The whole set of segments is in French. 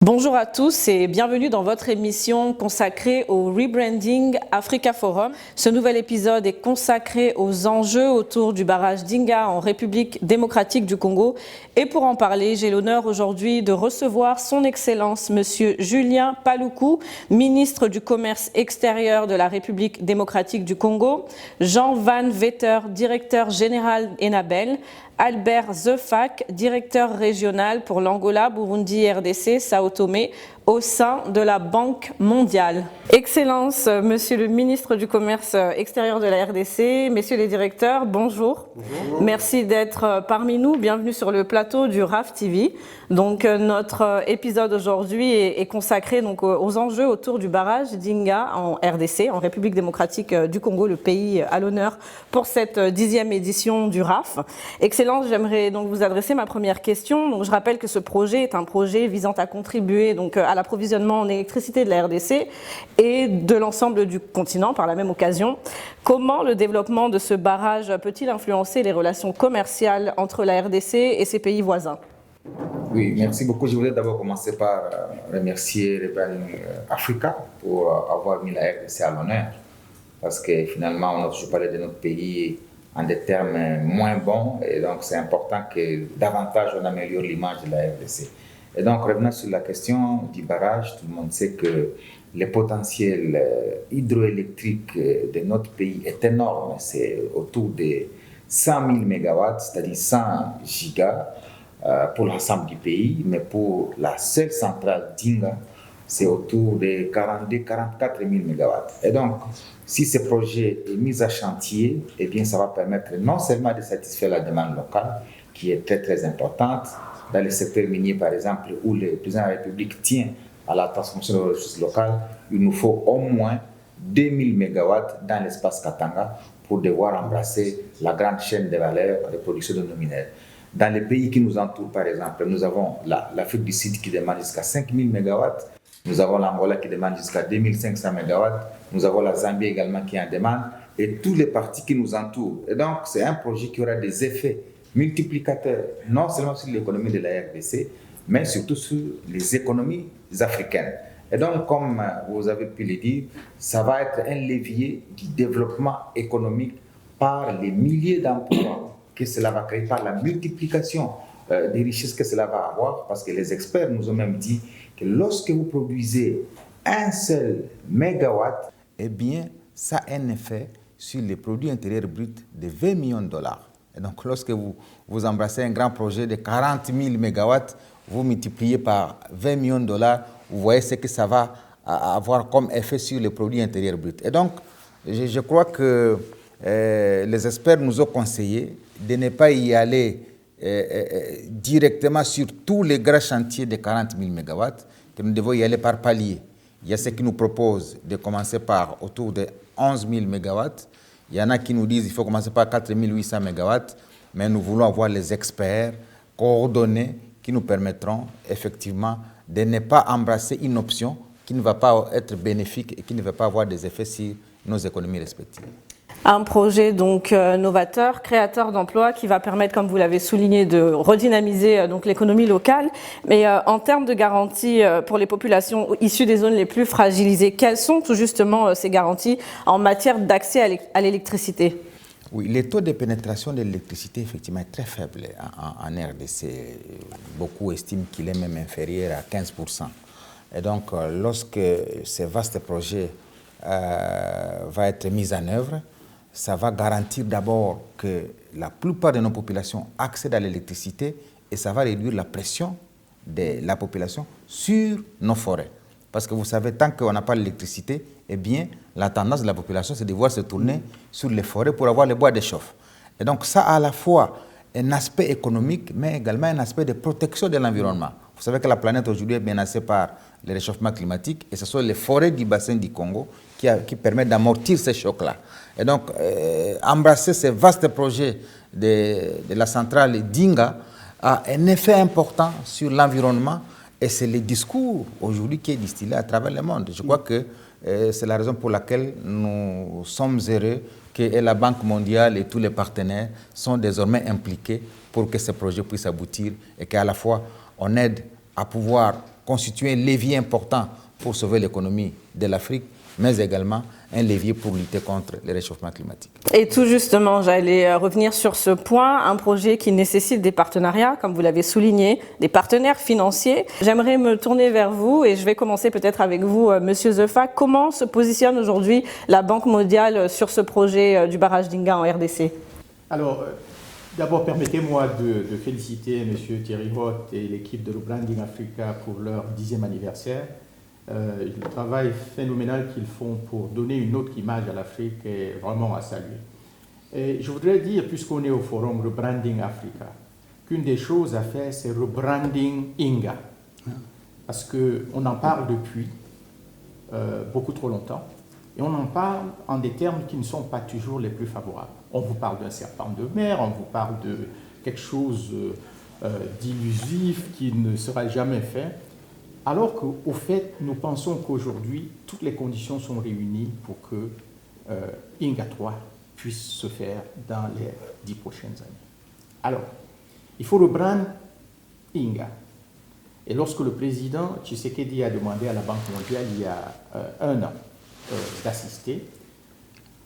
Bonjour à tous et bienvenue dans votre émission consacrée au Rebranding Africa Forum. Ce nouvel épisode est consacré aux enjeux autour du barrage d'Inga en République démocratique du Congo. Et pour en parler, j'ai l'honneur aujourd'hui de recevoir son Excellence Monsieur Julien Paluku, ministre du Commerce extérieur de la République démocratique du Congo, Jean Van Vetter, directeur général Enabel, Albert Zefac, directeur régional pour l'Angola, Burundi, RDC, Sao Tomé, au sein de la Banque mondiale. Excellence, Monsieur le ministre du Commerce extérieur de la RDC, Messieurs les directeurs, bonjour. Bonjour. Merci d'être parmi nous. Bienvenue sur le plateau du RAF TV. Donc, notre épisode aujourd'hui est consacré donc, aux enjeux autour du barrage d'Inga en RDC, en République démocratique du Congo, le pays à l'honneur pour cette 10e édition du RAF. Excellence, j'aimerais donc vous adresser ma première question. Donc, je rappelle que ce projet est un projet visant à contribuer donc, à l'approvisionnement en électricité de la RDC et de l'ensemble du continent par la même occasion. Comment le développement de ce barrage peut-il influencer les relations commerciales entre la RDC et ses pays voisins? Oui, merci beaucoup. Je voulais d'abord commencer par remercier Rebranding Africa pour avoir mis la RDC à l'honneur. Parce que finalement, on a toujours parlé de notre pays en des termes moins bons. Et donc, c'est important que davantage on améliore l'image de la RDC. Et donc, revenant sur la question du barrage, tout le monde sait que le potentiel hydroélectrique de notre pays est énorme. C'est autour de 100 000 MW, c'est-à-dire 100 gigas pour l'ensemble du pays. Mais pour la seule centrale d'Inga, c'est autour de 44 000 MW. Et donc, si ce projet est mis à chantier, eh bien, ça va permettre non seulement de satisfaire la demande locale, qui est très, très importante, dans le secteur minier, par exemple, où le président de la République tient à la transformation des ressources locales, il nous faut au moins 2000 MW dans l'espace Katanga pour devoir embrasser la grande chaîne de valeur de production de nos minéraux. Dans les pays qui nous entourent, par exemple, nous avons l'Afrique du Sud qui demande jusqu'à 5000 MW, nous avons l'Angola qui demande jusqu'à 2500 MW, nous avons la Zambie également qui en demande, et tous les partis qui nous entourent. Et donc, c'est un projet qui aura des effets multiplicateurs, non seulement sur l'économie de la RDC, mais surtout sur les économies africaines. Et donc, comme vous avez pu le dire, ça va être un levier du développement économique par les milliers d'emplois que cela va créer, par la multiplication des richesses que cela va avoir, parce que les experts nous ont même dit que lorsque vous produisez un seul mégawatt, eh bien, ça a un effet sur les produits intérieurs bruts de 20 millions de dollars. Et donc, lorsque vous embrassez un grand projet de 40 000 MW, vous multipliez par 20 millions de dollars, vous voyez ce que ça va avoir comme effet sur les produits intérieurs bruts. Et donc, je crois que les experts nous ont conseillé de ne pas y aller directement sur tous les grands chantiers de 40 000 MW, que nous devons y aller par palier. Il y a ceux qui nous proposent de commencer par autour de 11 000 MW. Il y en a qui nous disent qu'il faut commencer par 4 800 MW, mais nous voulons avoir les experts coordonnés qui nous permettront effectivement de ne pas embrasser une option qui ne va pas être bénéfique et qui ne va pas avoir des effets sur nos économies respectives. Un projet donc novateur, créateur d'emplois qui va permettre, comme vous l'avez souligné, de redynamiser donc l'économie locale. Mais en termes de garanties pour les populations issues des zones les plus fragilisées, quelles sont tout justement ces garanties en matière d'accès à l'électricité? Oui, le taux de pénétration de l'électricité effectivement est très faible en RDC. Beaucoup estiment qu'il est même inférieur à 15%. Et donc, lorsque ce vaste projet va être mis en œuvre, ça va garantir d'abord que la plupart de nos populations accèdent à l'électricité et ça va réduire la pression de la population sur nos forêts. Parce que vous savez, tant qu'on n'a pas l'électricité, eh bien, la tendance de la population, c'est de devoir se tourner sur les forêts pour avoir les bois de chauffe. Et donc, ça a à la fois un aspect économique, mais également un aspect de protection de l'environnement. Vous savez que la planète aujourd'hui est menacée par le réchauffement climatique et ce sont les forêts du bassin du Congo qui permettent d'amortir ces chocs-là. Et donc, embrasser ces vastes projets de la centrale d'Inga a un effet important sur l'environnement et c'est le discours aujourd'hui qui est distillé à travers le monde. Je crois que c'est la raison pour laquelle nous sommes heureux que la Banque mondiale et tous les partenaires sont désormais impliqués pour que ce projet puisse aboutir et qu'à la fois on aide à pouvoir constituer un levier important pour sauver l'économie de l'Afrique, mais également un levier pour lutter contre le réchauffement climatique. Et tout justement, j'allais revenir sur ce point, un projet qui nécessite des partenariats, comme vous l'avez souligné, des partenaires financiers. J'aimerais me tourner vers vous et je vais commencer peut-être avec vous, Monsieur Zefa. Comment se positionne aujourd'hui la Banque mondiale sur ce projet du barrage d'Inga en RDC? Alors, d'abord, permettez-moi de féliciter M. Thierry Roth et l'équipe de Rebranding Africa pour leur 10e anniversaire. Le travail phénoménal qu'ils font pour donner une autre image à l'Afrique est vraiment à saluer. Et je voudrais dire, puisqu'on est au forum Rebranding Africa, qu'une des choses à faire, c'est Rebranding Inga. Parce qu'on en parle depuis beaucoup trop longtemps. Et on en parle en des termes qui ne sont pas toujours les plus favorables. On vous parle d'un serpent de mer, on vous parle de quelque chose d'illusif qui ne sera jamais fait. Alors qu'au fait, nous pensons qu'aujourd'hui, toutes les conditions sont réunies pour que Inga 3 puisse se faire dans les 10 prochaines années. Alors, il faut rebrand Inga. Et lorsque le président Tshisekedi a demandé à la Banque mondiale il y a 1 an d'assister,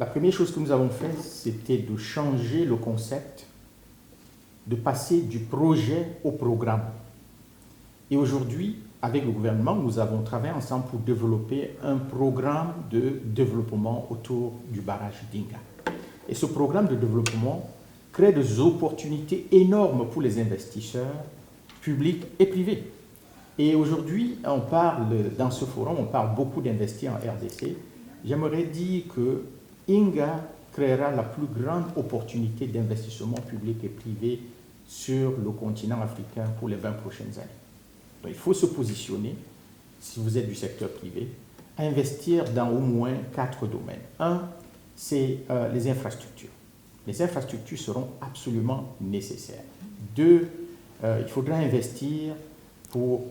la première chose que nous avons fait, c'était de changer le concept, de passer du projet au programme. Et aujourd'hui, avec le gouvernement, nous avons travaillé ensemble pour développer un programme de développement autour du barrage d'Inga. Et ce programme de développement crée des opportunités énormes pour les investisseurs publics et privés. Et aujourd'hui, on parle, dans ce forum, on parle beaucoup d'investir en RDC. J'aimerais dire que Inga créera la plus grande opportunité d'investissement public et privé sur le continent africain pour les 20 prochaines années. Donc, il faut se positionner, si vous êtes du secteur privé, à investir dans au moins 4 domaines. Un, c'est les infrastructures. Les infrastructures seront absolument nécessaires. 2, il faudra investir pour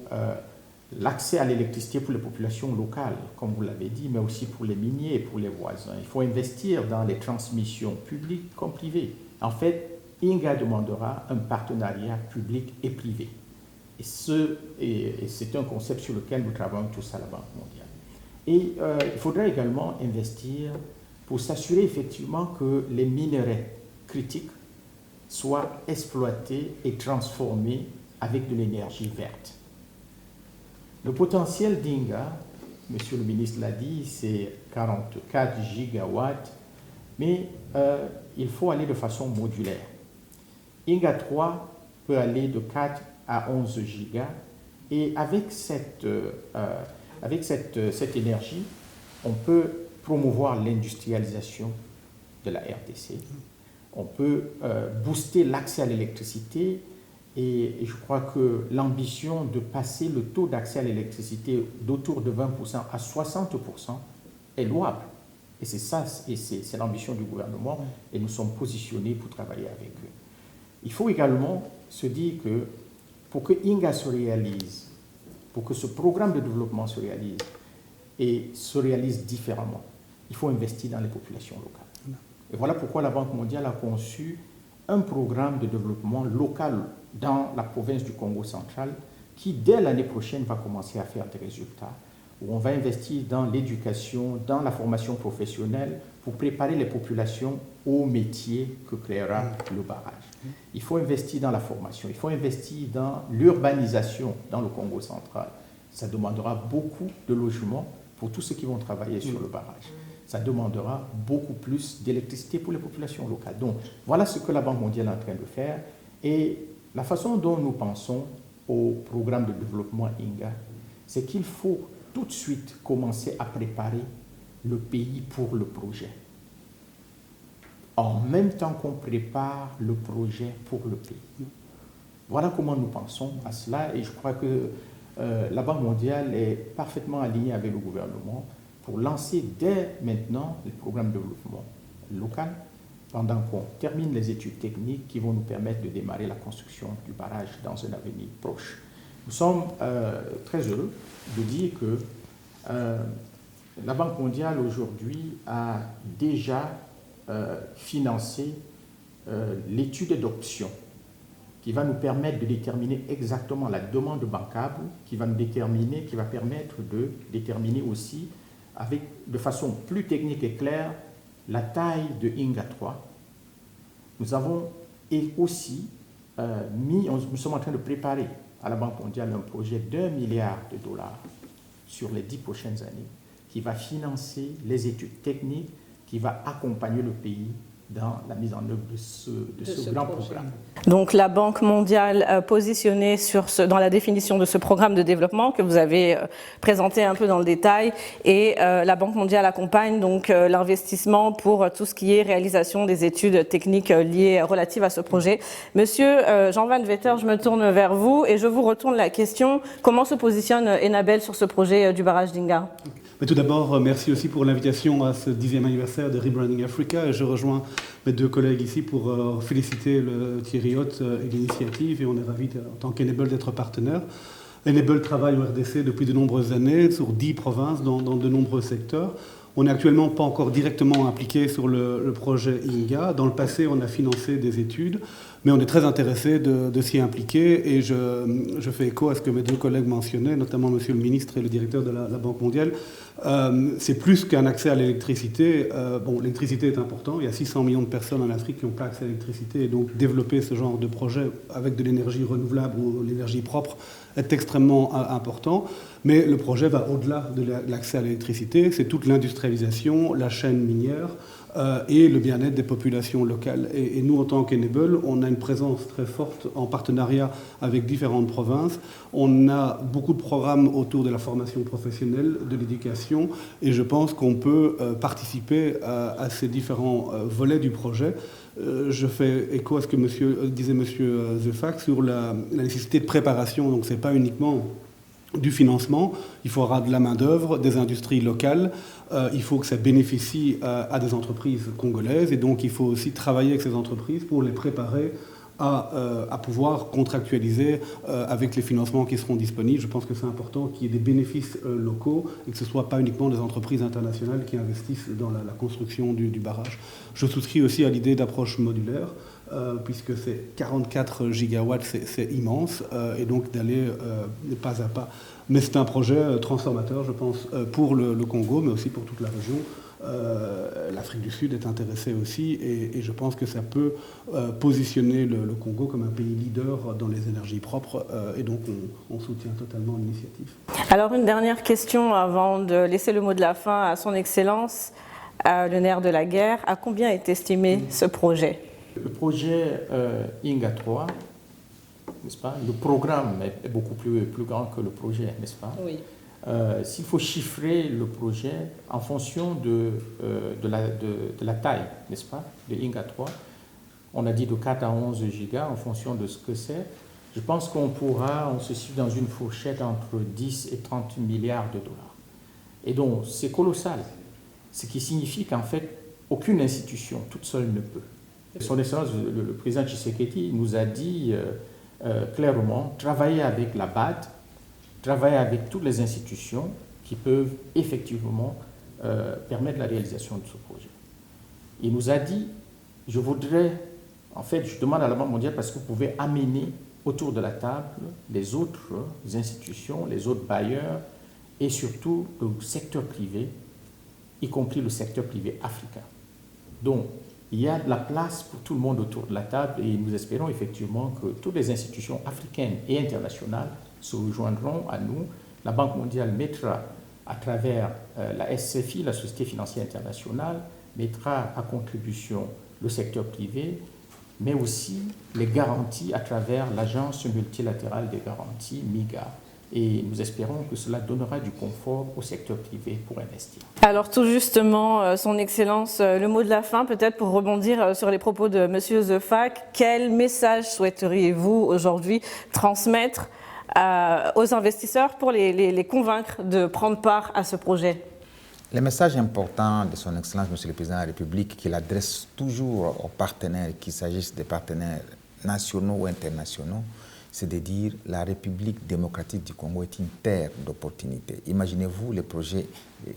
l'accès à l'électricité pour les populations locales, comme vous l'avez dit, mais aussi pour les miniers et pour les voisins. Il faut investir dans les transmissions publiques comme privées. En fait, Inga demandera un partenariat public et privé. Et c'est un concept sur lequel nous travaillons tous à la Banque mondiale. Et il faudra également investir pour s'assurer effectivement que les minerais critiques soient exploités et transformés avec de l'énergie verte. Le potentiel d'Inga, Monsieur le ministre l'a dit, c'est 44 gigawatts, mais il faut aller de façon modulaire. Inga 3 peut aller de 4 à 11 gigas, et avec cette énergie, on peut promouvoir l'industrialisation de la RDC, on peut booster l'accès à l'électricité, et je crois que l'ambition de passer le taux d'accès à l'électricité d'autour de 20% à 60% est louable. Et c'est ça, et c'est l'ambition du gouvernement, et nous sommes positionnés pour travailler avec eux. Il faut également se dire que pour que Inga se réalise, pour que ce programme de développement se réalise, et se réalise différemment, il faut investir dans les populations locales. Et voilà pourquoi la Banque mondiale a conçu un programme de développement local dans la province du Congo central qui, dès l'année prochaine, va commencer à faire des résultats, où on va investir dans l'éducation, dans la formation professionnelle pour préparer les populations aux métiers que créera le barrage. Il faut investir dans la formation, il faut investir dans l'urbanisation dans le Congo central. Ça demandera beaucoup de logements pour tous ceux qui vont travailler sur le barrage. Ça demandera beaucoup plus d'électricité pour les populations locales. Donc, voilà ce que la Banque mondiale est en train de faire. Et la façon dont nous pensons au programme de développement Inga, c'est qu'il faut tout de suite commencer à préparer le pays pour le projet. En même temps qu'on prépare le projet pour le pays. Voilà comment nous pensons à cela. Et je crois que la Banque mondiale est parfaitement alignée avec le gouvernement pour lancer dès maintenant les programmes de développement local pendant qu'on termine les études techniques qui vont nous permettre de démarrer la construction du barrage dans un avenir proche. Nous sommes très heureux de dire que la Banque mondiale aujourd'hui a déjà financé l'étude d'option qui va nous permettre de déterminer exactement la demande bancable, qui va permettre de déterminer aussi, de façon plus technique et claire, la taille de INGA 3. Nous avons aussi nous sommes en train de préparer à la Banque mondiale un projet d'$1 milliard sur les 10 prochaines années qui va financer les études techniques, qui va accompagner le pays dans la mise en œuvre de ce grand programme. Donc la Banque mondiale positionnée dans la définition de ce programme de développement que vous avez présenté un peu dans le détail, et la Banque mondiale accompagne donc l'investissement pour tout ce qui est réalisation des études techniques liées relatives à ce projet. Monsieur Jean Van Vetter, je me tourne vers vous et je vous retourne la question. Comment se positionne Enabel sur ce projet du barrage d'Inga? Mais tout d'abord, merci aussi pour l'invitation à ce 10e anniversaire de Rebranding Africa. Et je rejoins mes deux collègues ici pour féliciter Thierry Hott et l'initiative. Et on est ravis, en tant qu'Enable, d'être partenaire. Enable travaille au RDC depuis de nombreuses années, sur 10 provinces, dans de nombreux secteurs. On n'est actuellement pas encore directement impliqué sur le projet INGA. Dans le passé, on a financé des études, mais on est très intéressé de s'y impliquer. Et je fais écho à ce que mes deux collègues mentionnaient, notamment Monsieur le ministre et le directeur de la Banque mondiale. C'est plus qu'un accès à l'électricité. L'électricité est important. Il y a 600 millions de personnes en Afrique qui n'ont pas accès à l'électricité. Et donc, développer ce genre de projet avec de l'énergie renouvelable ou l'énergie propre est extrêmement important. Mais le projet va au-delà de l'accès à l'électricité. C'est toute l'industrialisation, la chaîne minière et le bien-être des populations locales. Et nous, en tant qu'Enable, on a une présence très forte en partenariat avec différentes provinces. On a beaucoup de programmes autour de la formation professionnelle, de l'éducation, et je pense qu'on peut participer à ces différents volets du projet. Je fais écho à ce que disait M. Zefack sur la nécessité de préparation. Donc, ce n'est pas uniquement du financement, il faudra de la main-d'œuvre, des industries locales, il faut que ça bénéficie à des entreprises congolaises, et donc il faut aussi travailler avec ces entreprises pour les préparer à pouvoir contractualiser avec les financements qui seront disponibles. Je pense que c'est important qu'il y ait des bénéfices locaux et que ce ne soit pas uniquement des entreprises internationales qui investissent dans la construction du barrage. Je souscris aussi à l'idée d'approche modulaire, puisque c'est 44 gigawatts, c'est immense, et donc d'aller pas à pas. Mais c'est un projet transformateur, je pense, pour le Congo, mais aussi pour toute la région. L'Afrique du Sud est intéressée aussi, et je pense que ça peut positionner le Congo comme un pays leader dans les énergies propres, et donc on soutient totalement l'initiative. Alors une dernière question avant de laisser le mot de la fin à son Excellence, le nerf de la guerre. À combien est estimé ce projet? Le projet INGA 3, n'est-ce pas? Le programme est beaucoup plus grand que le projet, n'est-ce pas? Oui. S'il faut chiffrer le projet en fonction de la taille, n'est-ce pas, de INGA 3, on a dit de 4 à 11 gigas en fonction de ce que c'est. Je pense on se situe dans une fourchette entre 10 et 30 milliards de dollars. Et donc, c'est colossal. Ce qui signifie qu'en fait, aucune institution toute seule ne peut. Son Excellence, le président Tshisekedi nous a dit clairement, travailler avec la BAD, travailler avec toutes les institutions qui peuvent effectivement permettre la réalisation de ce projet. Il nous a dit, je demande à la Banque mondiale parce que vous pouvez amener autour de la table les autres institutions, les autres bailleurs et surtout le secteur privé, y compris le secteur privé africain. Donc, il y a de la place pour tout le monde autour de la table et nous espérons effectivement que toutes les institutions africaines et internationales se rejoindront à nous. La Banque mondiale mettra, à travers la SCFI, la Société financière internationale, mettra à contribution le secteur privé, mais aussi les garanties à travers l'Agence multilatérale des garanties, MIGA. Et nous espérons que cela donnera du confort au secteur privé pour investir. Alors tout justement, Son Excellence, le mot de la fin, peut-être pour rebondir sur les propos de M. Zefack, quel message souhaiteriez-vous aujourd'hui transmettre aux investisseurs pour les convaincre de prendre part à ce projet? Le message important de Son Excellence, Monsieur le Président de la République, qu'il adresse toujours aux partenaires, qu'il s'agisse des partenaires nationaux ou internationaux, c'est de dire que la République démocratique du Congo est une terre d'opportunités. Imaginez-vous le projet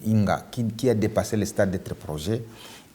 INGA, qui a dépassé le stade d'être projet,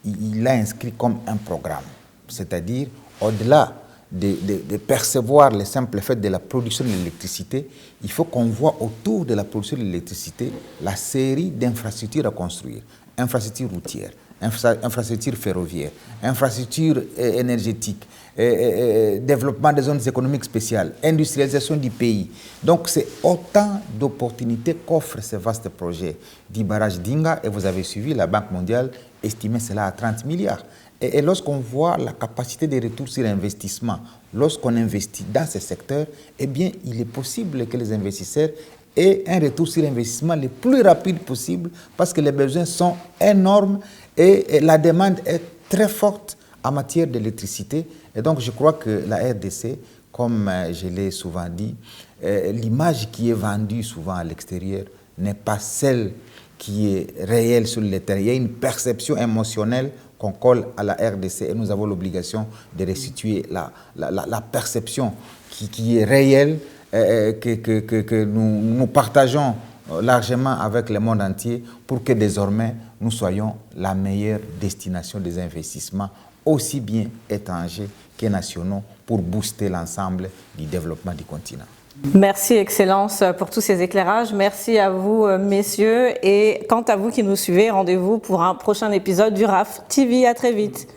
il l'a inscrit comme un programme. C'est-à-dire, au-delà de percevoir le simple fait de la production de l'électricité, il faut qu'on voit autour de la production de l'électricité la série d'infrastructures à construire. Infrastructures routières, infrastructures ferroviaires, infrastructures énergétiques, développement des zones économiques spéciales, industrialisation du pays. Donc c'est autant d'opportunités qu'offre ce vaste projet du barrage Dinga, et vous avez suivi, la Banque mondiale estimait cela à 30 milliards. Et lorsqu'on voit la capacité de retour sur investissement, lorsqu'on investit dans ce secteur, eh bien, il est possible que les investisseurs aient un retour sur investissement le plus rapide possible parce que les besoins sont énormes et la demande est très forte en matière d'électricité. Et donc, je crois que la RDC, comme je l'ai souvent dit, l'image qui est vendue souvent à l'extérieur n'est pas celle qui est réelle sur le terrain. Il y a une perception émotionnelle qu'on colle à la RDC et nous avons l'obligation de restituer la perception qui est réelle, que nous partageons largement avec le monde entier pour que désormais nous soyons la meilleure destination des investissements, aussi bien étrangers que nationaux, pour booster l'ensemble du développement du continent. Merci, Excellence, pour tous ces éclairages. Merci à vous, messieurs. Et quant à vous qui nous suivez, rendez-vous pour un prochain épisode du RAF TV. À très vite.